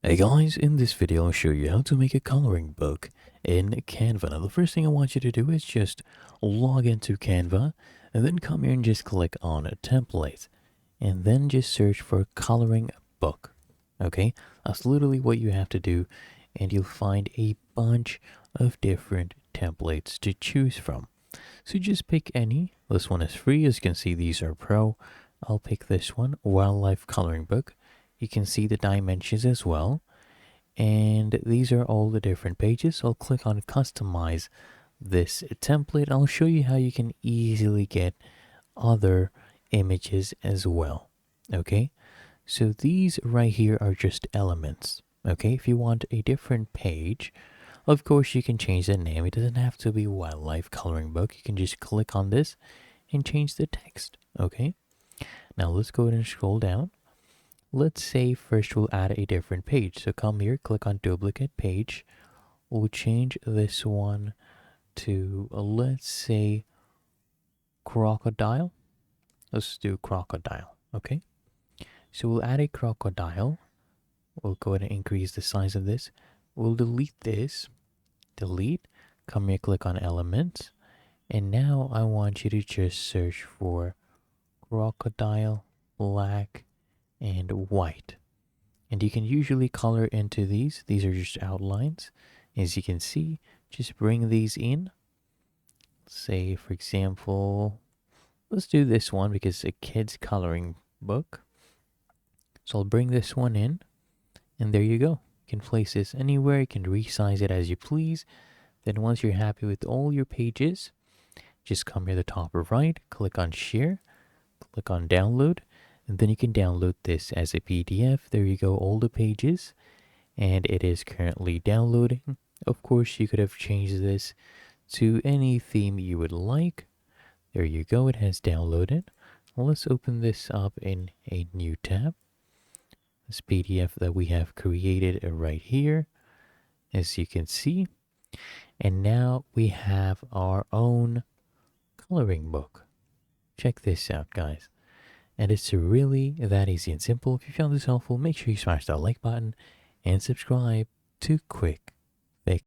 Hey guys, in this video I'll show you how to make a coloring book in Canva. Now the first thing I want you to do is just log into Canva and then come here and just click on a template and then just search for coloring book. Okay, that's literally what you have to do, and you'll find a bunch of different templates to choose from. So just pick any. This one is free. As you can see, these are pro. I'll pick this one, wildlife coloring book. You can see the dimensions as well. And these are all the different pages. I'll click on customize this template. I'll show you how you can easily get other images as well. Okay, so these right here are just elements. Okay, if you want a different page, of course you can change the name. It doesn't have to be wildlife coloring book. You can just click on this and change the text. Okay, now let's go ahead and scroll down. Let's say first we'll add a different page. So come here, click on duplicate page. We'll change this one to, let's say, crocodile. Let's do crocodile, okay? So we'll add a crocodile. We'll go ahead and increase the size of this. We'll delete this. Delete. Come here, click on elements. And now I want you to just search for crocodile, black, and white. And you can usually color into these. These are just outlines. As you can see, just bring these in. Say, for example, let's do this one because it's a kid's coloring book. So I'll bring this one in, and there you go. You can place this anywhere. You can resize it as you please. Then once you're happy with all your pages, just come here to the top right, click on share, click on download, and then you can download this as a PDF. There you go, all the pages, and it is currently downloading. Of course, you could have changed this to any theme you would like. There you go, it has downloaded. Let's open this up in a new tab. This PDF that we have created right here, as you can see. And now we have our own coloring book. Check this out, guys. And it's really that easy and simple. If you found this helpful, make sure you smash that like button and subscribe to Quick Fix.